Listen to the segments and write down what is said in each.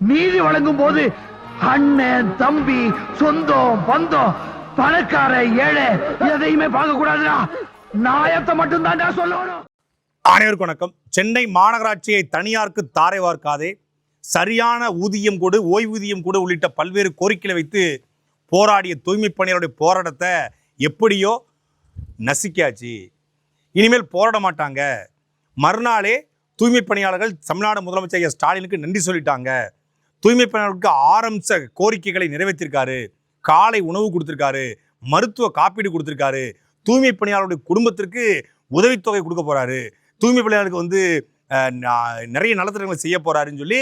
நீதி வழங்கும் போது அண்ணன் தம்பி சொந்தம் பந்தம் பணக்கார ஏழை எதையுமே பார்க்க கூடாதுடா. நாயத்தை மட்டும் தான் சொல்லணும். அனைவருக்கும் வணக்கம். சென்னை மாநகராட்சியை தனியாருக்கு தாரை வார்க்காதே, சரியான ஊதியம் கொடு, ஓய்வூதியம் கொடு உள்ளிட்ட பல்வேறு கோரிக்கைகளை வைத்து போராடிய தூய்மை பணியாளருடைய போராட்டத்தை எப்படியோ நசிக்காச்சு. இனிமேல் போராட மாட்டாங்க. மறுநாளே தூய்மை பணியாளர்கள் தமிழ்நாடு முதலமைச்சர் ஸ்டாலினுக்கு நன்றி சொல்லிட்டாங்க. தூய்மை பணியாளர்களுக்கு ஆரம்ப கோரிக்கைகளை நிறைவேற்றிருக்காரு. காலை உணவு கொடுத்துருக்காரு, மருத்துவ காப்பீடு கொடுத்துருக்காரு, தூய்மை பணியாளருடைய குடும்பத்திற்கு உதவித்தொகை கொடுக்க போறாரு, தூய்மை பணியாளருக்கு நிறைய நலத்திட்டங்களை செய்ய போறாருன்னு சொல்லி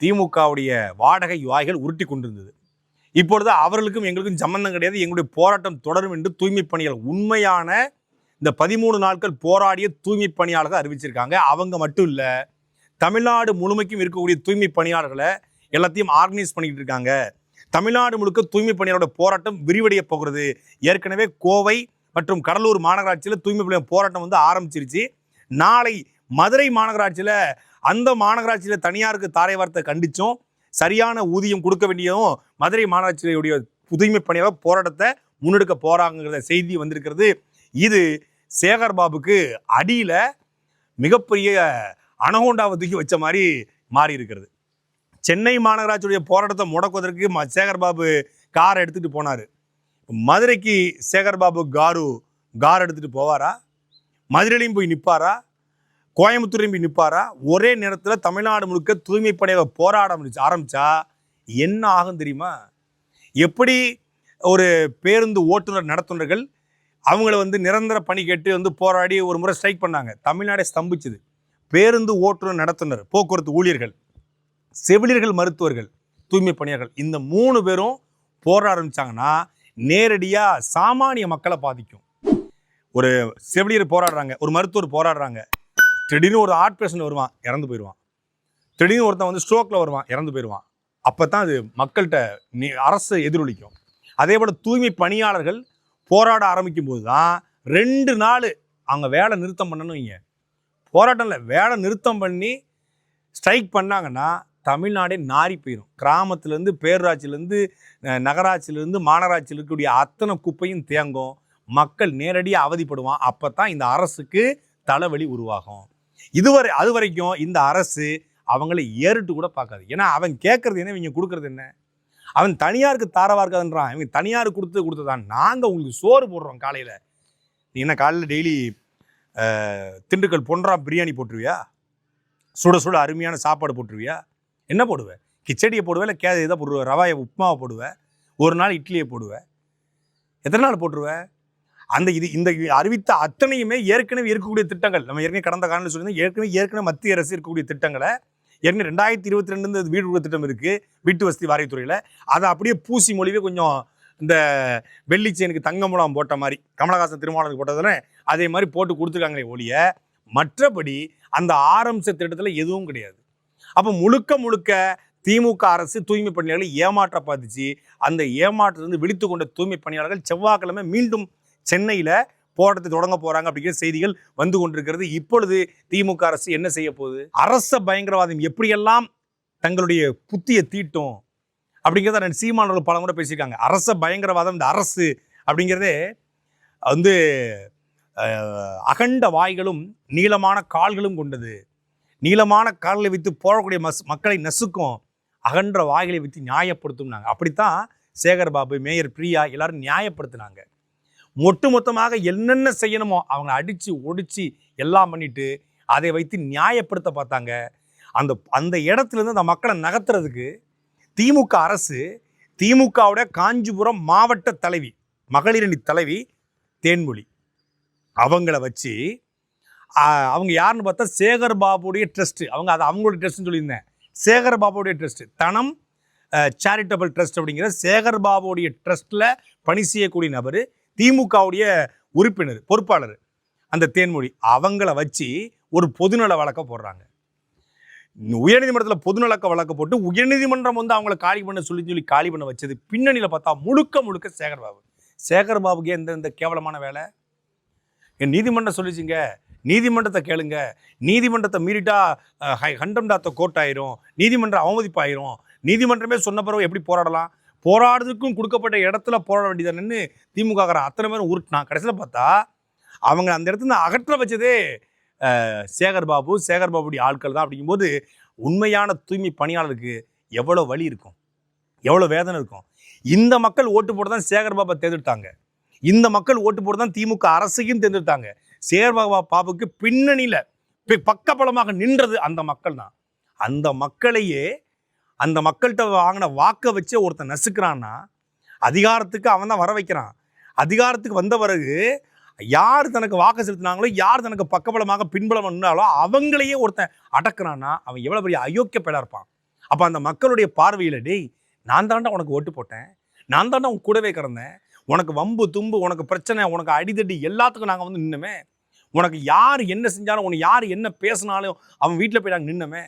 திமுகவுடைய வாடகை வாய்கள் உருட்டி கொண்டிருந்தது. இப்பொழுது அவர்களுக்கும் எங்களுக்கும் சம்பந்தம் கிடையாது, எங்களுடைய போராட்டம் தொடரும் என்று தூய்மை பணியாளர் உண்மையான இந்த 13 நாட்கள் போராடிய தூய்மை பணியாளர்கள் அறிவிச்சிருக்காங்க. அவங்க மட்டும் இல்லை, தமிழ்நாடு முழுமைக்கும் இருக்கக்கூடிய தூய்மை பணியாளர்களை எல்லாத்தையும் ஆர்கனைஸ் பண்ணிக்கிட்டு இருக்காங்க. தமிழ்நாடு முழுக்க தூய்மை பணியாளரோட போராட்டம் விரிவடைய போகிறது. ஏற்கனவே கோவை மற்றும் கடலூர் மாநகராட்சியில் தூய்மை பணியாளர் போராட்டம் ஆரம்பிச்சிருச்சு. நாளை மதுரை மாநகராட்சியில் அந்த மாநகராட்சியில் தனியாருக்கு தாரை வார்த்தை கண்டிச்சோம். சரியான ஊதியம் கொடுக்க வேண்டியதும் மதுரை மாநகராட்சியுடைய தூய்மை பணியாளர் போராட்டத்தை முன்னெடுக்க போறாங்கிற செய்தி வந்திருக்கிறது. இது சேகர்பாபுக்கு அடியில மிகப்பெரிய அனகோண்டாவை தூக்கி வச்ச மாதிரி மாறி இருக்கிறது. சென்னை மாநகராட்சியுடைய போராட்டத்தை முடக்குவதற்கு சேகர்பாபு காரை எடுத்துட்டு போனார். மதுரைக்கு சேகர்பாபு கார் எடுத்துட்டு போவாரா? மதுரையிலையும் போய் நிற்பாரா? கோயம்புத்தூரையும் போய் நிற்பாரா? ஒரே நேரத்தில் தமிழ்நாடு முழுக்க தூய்மை பணியை போராட ஆரம்பிச்சா என்ன ஆகும் தெரியுமா? எப்படி ஒரு பேருந்து ஓட்டுநர் நடத்துனர்கள் அவங்கள நிரந்தர பணி கேட்டு போராடி ஒரு முறை ஸ்ட்ரைக் பண்ணாங்க. தமிழ்நாடே ஸ்தம்பிச்சுது. பேருந்து ஓட்டுநர் நடத்துனர், போக்குவரத்து ஊழியர்கள், செவிலியர்கள், மருத்துவர்கள், தூய்மை பணியாளர்கள், இந்த 3 பேரும் போராட ஆரம்பிச்சாங்கன்னா நேரடியாக சாமானிய மக்களை பாதிக்கும். ஒரு செவிலியர் போராடுறாங்க, ஒரு மருத்துவர் போராடுறாங்க, திடீர்னு ஒரு ஹார்ட் பேஷண்ட் வருவான், இறந்து போயிடுவான். திடீர்னு ஒருத்தன் ஸ்ட்ரோக்கில் வருவான், இறந்து போயிடுவான். அப்போ தான் அது மக்கள்கிட்ட அரசு எதிரொலிக்கும். அதே போல் தூய்மை பணியாளர்கள் போராட ஆரம்பிக்கும் போது தான் 2 நாள் அவங்க வேலை நிறுத்தம் பண்ணணும். இங்கே போராட்டம் இல்லை, வேலை நிறுத்தம் பண்ணி ஸ்ட்ரைக் பண்ணாங்கன்னா தமிழ்நாடே நாரி போயிடும். கிராமத்துலேருந்து பேரூராட்சியிலேருந்து நகராட்சியிலேருந்து மாநகராட்சியில் இருக்கக்கூடிய அத்தனை குப்பையும் தேங்கும். மக்கள் நேரடியாக அவதிப்படுவான். அப்போ தான் இந்த அரசுக்கு தலைவலி உருவாகும். அது வரைக்கும் இந்த அரசு அவங்கள ஏறிட்டு கூட பார்க்காது. ஏன்னா அவன் கேட்கறது என்ன, இவங்க கொடுக்கறது என்ன? அவன் தனியாருக்கு தாரவா இருக்காதுன்றான். இவங்க தனியாருக்கு கொடுத்ததான். நாங்கள் உங்களுக்கு சோறு போடுறோம் காலையில். நீ என்ன காலையில் டெய்லி திண்டுக்கல் பொன்றா பிரியாணி போட்டுருவியா? சுட சுட அருமையான சாப்பாடு போட்டுருவியா? என்ன போடுவேன்? கிச்சடியை போடுவேன், இல்லை இதை போடுவேன், ரவாயை உப்புமாவை போடுவேன், ஒரு நாள் இட்லியை போடுவேன். எத்தனை நாள் போட்டுருவேன்? இந்த அறிவித்த அத்தனையுமே ஏற்கனவே இருக்கக்கூடிய திட்டங்கள். நம்ம ஏற்கனவே கடந்த காலத்தில் சொல்லியிருந்தோம். ஏற்கனவே மத்திய அரசு இருக்கக்கூடிய திட்டங்களை ஏற்கனவே 2022 வீடு கொடுத்த திட்டம் இருக்குது, வீட்டு வசதி வாரியத்துறையில். அதை அப்படியே பூசி மொழிவே கொஞ்சம் இந்த வெள்ளிச்சேனுக்கு தங்க மூலம் போட்ட மாதிரி, கமலஹாசன் திருமாவளவனுக்கு போட்டதுல அதே மாதிரி போட்டு கொடுத்துருக்காங்களே ஒழிய மற்றபடி அந்த ஆரம்ப திட்டத்தில் எதுவும் கிடையாது. அப்போ முழுக்க திமுக அரசு தூய்மை பணியாளர்களை ஏமாற்ற பார்த்துச்சு. அந்த ஏமாற்றத்திலிருந்து விழித்து கொண்ட தூய்மை பணியாளர்கள் செவ்வாய்க்கிழமை மீண்டும் சென்னையில் போராட்டத்தை தொடங்க போறாங்க அப்படிங்கிற செய்திகள் வந்து கொண்டிருக்கிறது. இப்பொழுது திமுக அரசு என்ன செய்ய போகுது? அரச பயங்கரவாதம் எப்படியெல்லாம் தங்களுடைய புத்தியை தீட்டும் அப்படிங்கிறத சீமானவர்கள் பல முறை பேசியிருக்காங்க. அரச பயங்கரவாதம், இந்த அரசு அப்படிங்கிறதே அகண்ட வாய்களும் நீளமான கால்களும் கொண்டது. நீளமான கால்களை வைத்து போடக்கூடிய மக்களை நசுக்கும், அகன்ற வாய்களை வைத்து நியாயப்படுத்தும்னாங்க. அப்படித்தான் சேகர்பாபு, மேயர் பிரியா எல்லாரும் நியாயப்படுத்தினாங்க. மொத்தமாக என்னென்ன செய்யணுமோ அவங்க அடித்து ஒடிச்சு எல்லாம் பண்ணிட்டு அதை வைத்து நியாயப்படுத்த பார்த்தாங்க. அந்த இடத்துலேருந்து அந்த மக்களை நகர்த்துறதுக்கு திமுக அரசு, திமுகவுடைய காஞ்சிபுரம் மாவட்ட தலைவி, மகளிரணி தலைவி தேன்மொழி, அவங்கள வச்சு அவங்க யாருன்னு பார்த்தா சேகர்பாபுடைய ட்ரஸ்ட்டு. அவங்களுடைய ட்ரஸ்ட்னு சொல்லியிருந்தேன். சேகர்பாபுடைய ட்ரஸ்ட்டு, தனம் சேரிட்டபிள் ட்ரஸ்ட் அப்படிங்கிற சேகர்பாபுடைய ட்ரஸ்ட்டில் பணி செய்யக்கூடிய நபர், திமுகவுடைய உறுப்பினர், பொறுப்பாளர் அந்த தேன்மொழி. அவங்கள வச்சு ஒரு பொதுநல வழக்க போடுறாங்க. உயர்நீதிமன்றத்தில் பொதுநல வழக்க போட்டு உயர்நீதிமன்றம் அவங்கள காலி பண்ண சொல்லி காலி பண்ண வச்சது பின்னணியில் பார்த்தா முழுக்க சேகர்பாபு. சேகர்பாபுக்கு எந்த கேவலமான வேலை? என் நீதிமன்றம் சொல்லிச்சுங்க, நீதிமன்றத்தை கேளுங்க. நீதிமன்றத்தை மீறிட்டா கண்டெம்ட் ஆஃப் தி கோர்ட் ஆயிரும், நீதிமன்றம் அவமதிப்பாயிரும். நீதிமன்றமே சொன்ன பிறகு எப்படி போராடலாம்? போராடுறதுக்கும் கொடுக்கப்பட்ட இடத்துல போராட வேண்டியதானு திமுக அத்தனை பேரும் உருட்டினான். கடைசியில் பார்த்தா அவங்க அந்த இடத்துல அகற்ற வச்சதே சேகர்பாபுடைய ஆட்கள் தான். அப்படிங்கும்போது உண்மையான தூய்மை பணியாளருக்கு எவ்வளோ வலி இருக்கும், எவ்வளோ வேதனை இருக்கும். இந்த மக்கள் ஓட்டு போட்டு தான் சேகர்பாபை தேர்ந்தெடுத்தாங்க. இந்த மக்கள் ஓட்டு போட்டு தான் திமுக அரசையும் தேர்ந்தெடுத்தாங்க. சேகர்பாபுக்கு பின்னணியில் பக்கபலமாக நின்றது அந்த மக்கள் தான். அந்த மக்களையே அந்த மக்கள்கிட்ட வாங்கின வாக்கை வச்சே ஒருத்தன் நசுக்கிறான்னா அதிகாரத்துக்கு அவன் தான் வர வைக்கிறான். அதிகாரத்துக்கு வந்த பிறகு யார் தனக்கு வாக்கு செலுத்தினாங்களோ, யார் தனக்கு பக்கபலமாக பின்பலம் நின்னாலோ அவங்களையே ஒருத்தன் அடக்குறான்னா அவன் எவ்வளோ பெரிய அயோக்கிய பேடா இருப்பான். அப்போ அந்த மக்களுடைய பார்வையில், டேய் நான் தாண்டா உனக்கு ஓட்டு போட்டேன், நான் தாண்டா உன் கூடவே கிடந்தேன், உனக்கு வம்பு தும்பு, உனக்கு பிரச்சனை, உனக்கு அடிதடி எல்லாத்துக்கும் நாங்கள் வந்து நின்னமே, உனக்கு யார் என்ன செஞ்சாலும், உனக்கு யார் என்ன பேசினாலும் அவன் வீட்டில் போய் நாங்கள் நின்னமே,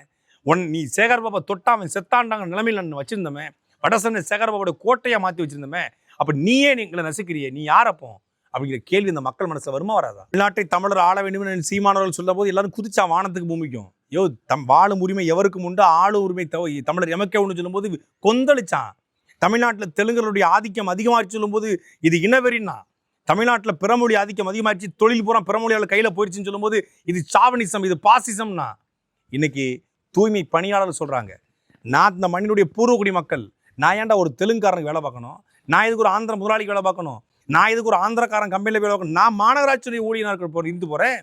நீ சேகர்பாபா தொட்டா அவன் செத்தாண்டாங்க நிலைமையில் நான் வச்சிருந்தோமே, வடசென்னை சேகர்பாபோட கோட்டையை மாற்றி வச்சிருந்தோமே, அப்போ நீயே எங்களை நசுக்கிறியே, நீ யாரப்போ அப்படிங்கிற கேள்வி இந்த மக்கள் மனசில் வருமா வராதா? தமிழ்நாட்டை தமிழர் ஆள வேண்டும் சீமானவர்கள் சொல்ல போது எல்லாரும் குதிச்சா வானத்துக்கு பூமிக்கும். வாழும் உரிமை எவருக்கும் உண்டு, ஆளும் உரிமை தமிழர் எமக்கே ஒன்று சொல்லும்போது கொந்தளிச்சான். தமிழ்நாட்டில் தெலுங்கர்களுடைய ஆதிக்கம் அதிகமாகி சொல்லும்போது இது இனவெறின்னா, தமிழ்நாட்டில் பிறமொழி ஆதிக்கம் அதிகமாகிடுச்சு, தொழில் பூரா பிறமொழியால் கையில் போயிடுச்சுன்னு சொல்லும்போது இது சாவனிசம், இது பாசிசம்னா. இன்னைக்கு தூய்மை பணியாளர் சொல்கிறாங்க, நான் இந்த மண்ணினுடைய பூர்வகுடி மக்கள், நான் ஏன்டா ஒரு தெலுங்குக்காரனுக்கு வேலை பார்க்கணும், நான் இதுக்கு ஒரு ஆந்திர முதலாளிக்கு வேலை பார்க்கணும், நான் இதுக்கு ஒரு ஆந்திரக்காரன் கம்பெனியில் வேலை பார்க்கணும், நான் மாநகராட்சியுடைய ஊழியர்கள் இருந்து போகிறேன்.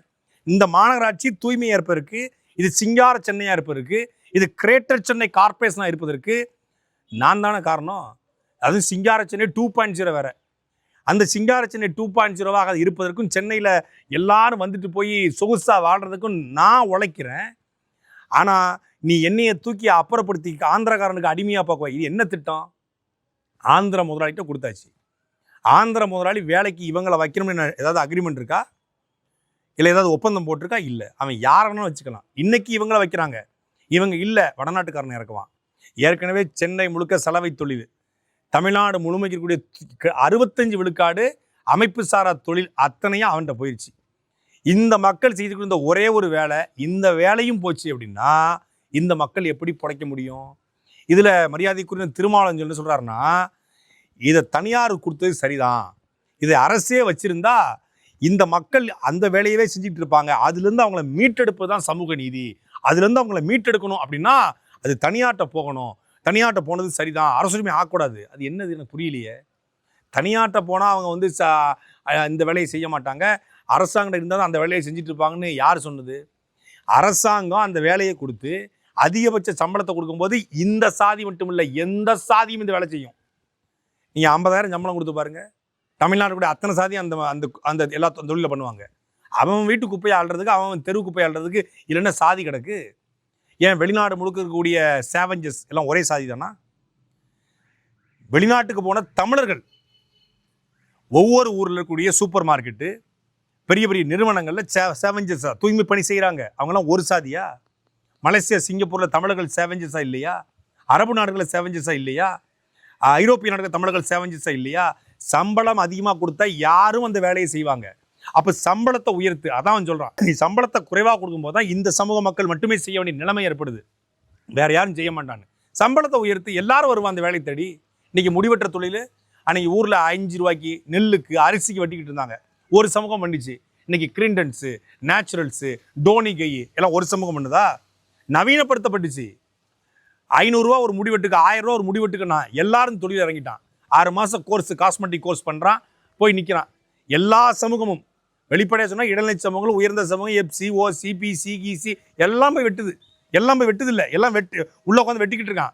இந்த மாநகராட்சி தூய்மை இருப்பதற்கு, இது சிங்கார சென்னையாக இருப்பதற்கு, இது கிரேட்டர் சென்னை கார்பரேஷனாக இருப்பதற்கு நான் தானே காரணம். அதுவும் சிங்கார சென்னை 2.0 வேற. அந்த சிங்கார சென்னை 2.0வாக இருப்பதற்கும், சென்னையில் எல்லாரும் வந்துட்டு போய் சொகுசாக வாழ்கிறதுக்கும் நான் உழைக்கிறேன். ஆனால் நீ என்னையை தூக்கி அப்புறப்படுத்தி ஆந்திரக்காரனுக்கு அடிமையாக பார்க்குவா. இது என்ன திட்டம்? ஆந்திர முதலாளிகிட்ட கொடுத்தாச்சு. ஆந்திர முதலாளி வேலைக்கு இவங்களை வைக்கணும்னு ஏதாவது அக்ரிமெண்ட் இருக்கா, இல்லை ஏதாவது ஒப்பந்தம் போட்டிருக்கா? இல்லை. அவன் யாருன்னு வச்சுக்கலாம். இன்னைக்கு இவங்களை வைக்கிறாங்க, இவங்க இல்லை வடநாட்டுக்காரனை இறக்குவான். ஏற்கனவே சென்னை முழுக்க சலவை தொழில், தமிழ்நாடு முழுமைக்கு இருக்கக்கூடிய 65 விழுக்காடு அமைப்பு சாரா தொழில் அத்தனையும் அவன்கிட்ட போயிடுச்சு. இந்த மக்கள் செய்து கொடுத்த ஒரே ஒரு வேலை, இந்த வேலையும் போச்சு அப்படின்னா இந்த மக்கள் எப்படி பிழைக்க முடியும்? இதில் மரியாதைக்குரிய திருமாவளவன் சொல்கிறாருன்னா, இதை தனியார் கொடுத்தது சரிதான், இதை அரசே வச்சிருந்தா இந்த மக்கள் அந்த வேலையவே செஞ்சுட்டு இருப்பாங்க, அதுலேருந்து அவங்கள மீட்டெடுப்பு தான் சமூக நீதி, அதுலேருந்து அவங்கள மீட்டெடுக்கணும் அப்படின்னா அது தனியார்ட்ட போகணும், தனியார்ட்ட போனது சரிதான், அரசுரிமை ஆகக்கூடாது. அது என்னது எனக்கு புரியலையே. தனியார்ட்ட போனால் அவங்க வந்து இந்த வேலையை செய்ய மாட்டாங்க, அரசாங்கம் இருந்தால் தான் அந்த வேலையை செஞ்சுட்டு இருப்பாங்கன்னு யார் சொன்னது? அரசாங்கம் அந்த வேலையை கொடுத்து அதிகபட்ச சம்பளத்தை கொடுக்கும்போது இந்த சாதி மட்டும் இல்லை, எந்த சாதியும் இந்த வேலை செய்யும். நீங்கள் 50,000 சம்பளம் கொடுத்து பாருங்க, தமிழ்நாடு கூட அத்தனை சாதியும் அந்த அந்த அந்த எல்லா தொழிலில் பண்ணுவாங்க. அவன் வீட்டு குப்பையை ஆள்றதுக்கு, அவன் தெரு குப்பையை ஆள்றதுக்கு இல்லைன்னா சாதி கிடக்கு. ஏன் வெளிநாடு முழுக்க இருக்கக்கூடிய சேவஞ்சஸ் எல்லாம் ஒரே சாதி தானா? வெளிநாட்டுக்கு போன தமிழர்கள் ஒவ்வொரு ஊரில் இருக்கக்கூடிய சூப்பர் மார்க்கெட்டு, பெரிய பெரிய நிறுவனங்களில் சேவஞ்சஸா தூய்மை பணி செய்கிறாங்க. அவங்களாம் ஒரு சாதியா? மலேசியா சிங்கப்பூரில் தமிழர்கள் சேவஞ்சஸா இல்லையா? அரபு நாடுகளில் சேவஞ்சஸா இல்லையா? ஐரோப்பிய நாடுகள் தமிழர்கள் சேவஞ்சஸா இல்லையா? சம்பளம் அதிகமாக கொடுத்தா யாரும் அந்த வேலையை செய்வாங்க. அப்போ சம்பளத்தை உயர்த்து, அதான் சொல்கிறான். நீ சம்பளத்தை குறைவாக கொடுக்கும்போது தான் இந்த சமூக மக்கள் மட்டுமே செய்ய வேண்டிய நிலைமை ஏற்படுது, வேற யாரும் செய்ய மாட்டான்னு. சம்பளத்தை உயர்த்து எல்லாரும் வருவான் அந்த வேலையை தேடி. இன்னைக்கு முடிவெற்ற தொழில், அன்னைக்கு ஊரில் 5 ரூபாய்க்கு நெல்லுக்கு அரிசிக்கு வெட்டிக்கிட்டு இருந்தாங்க, ஒரு சமூகம் பண்ணிச்சு. இன்னைக்கு கிரிண்டன்ஸு, நேச்சுரல்ஸு, டோனி கை எல்லாம் ஒரு சமூகம் பண்ணுதா? நவீனப்படுத்தப்பட்டுச்சு. 500 ரூபா ஒரு முடிவெட்டுக்கு, 1000 ரூபா ஒரு முடிவெட்டுக்குன்னா எல்லாரும் தொழில் இறங்கிட்டான். 6 மாதம் கோர்ஸ், காஸ்மெட்டிக் கோர்ஸ் பண்ணுறான், போய் நிற்கிறான். எல்லா சமூகமும் வெளிப்படையாக சொன்னால் இடைநிலை சமூகங்களும் உயர்ந்த சமூகம் எஃப்சி, ஓசி, பிசி, கிசி எல்லாம் போய் வெட்டுது. எல்லாம் போய் வெட்டுது இல்லை, எல்லாம் உள்ள உட்காந்து வெட்டிக்கிட்டு இருக்கான்.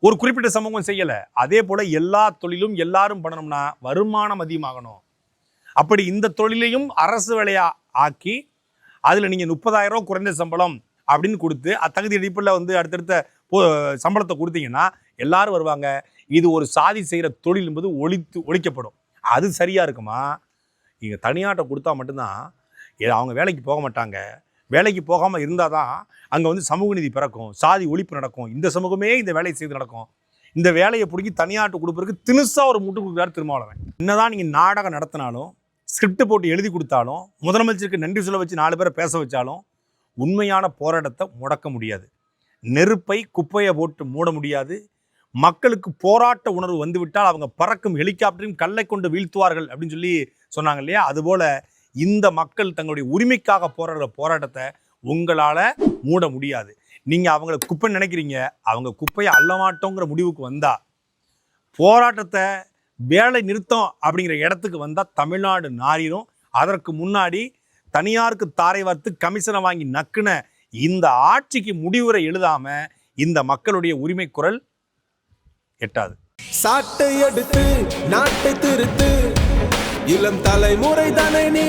ஒரு குறிப்பிட்ட சமூகம் செய்யலை. அதே போல் எல்லா தொழிலும் எல்லாரும் பண்ணணும்னா வருமானம் அதிகமாகணும். அப்படி இந்த தொழிலையும் அரசு வேலையா ஆக்கி அதில் நீங்கள் 30,000 ரூபா குறைந்த சம்பளம் அப்படின்னு கொடுத்து தகுதி அடிப்படையில் வந்து அடுத்தடுத்த சம்பளத்தை கொடுத்தீங்கன்னா எல்லாரும் வருவாங்க. இது ஒரு சாதி செய்கிற தொழில் என்பது ஒழிக்கப்படும். அது சரியாக இருக்குமா? இங்கே தனியார்ட்ட கொடுத்தா மட்டும்தான் அவங்க வேலைக்கு போக மாட்டாங்க. வேலைக்கு போகாமல் இருந்தால் தான் அங்கே வந்து சமூக நீதி பிறக்கும், சாதி ஒழிப்பு நடக்கும், இந்த சமூகமே இந்த வேலையை செய்து நடக்கும். இந்த வேலையை பிடிக்கி தனியார்ட்ட கொடுப்பதற்கு தினுசா ஒரு முட்டு கொடுக்குறாரு திருமாவளவன். என்னதான் நீங்கள் நாடகம் நடத்தினாலும், ஸ்கிரிப்ட் போட்டு எழுதி கொடுத்தாலும், முதலமைச்சருக்கு நன்றி சொல்ல வச்சு 4 பேரை பேச வச்சாலும் உண்மையான போராட்டத்தை முடக்க முடியாது. நெருப்பை குப்பையை போட்டு மூட முடியாது. மக்களுக்கு போராட்ட உணர்வு வந்துவிட்டால் அவங்க பறக்கும் ஹெலிகாப்டரையும் கல்லை கொண்டு வீழ்த்துவார்கள் அப்படின்னு சொல்லி சொன்னாங்க இல்லையா? அதுபோல இந்த மக்கள் தங்களுடைய உரிமைக்காக போராடுற போராட்டத்தை உங்களால மூட முடியாது. நீங்க அவங்கள குப்பை நினைக்கிறீங்க, அவங்க குப்பையை அள்ள மாட்டோங்கிற முடிவுக்கு வந்தா, போராட்டத்தை வேலை நிறுத்தம் அப்படிங்கிற இடத்துக்கு வந்தா தமிழ்நாடு நாரிடும். அதற்கு முன்னாடி தனியாருக்கு தாரை வார்த்து கமிஷனை வாங்கி நக்குன இந்த ஆட்சிக்கு முடிவுரை எழுதாம இந்த மக்களுடைய உரிமை குரல் எட்டாது. சாட்டை எடுத்து நாட்டை திருத்து, இளம் தலைமுறை தானே நீ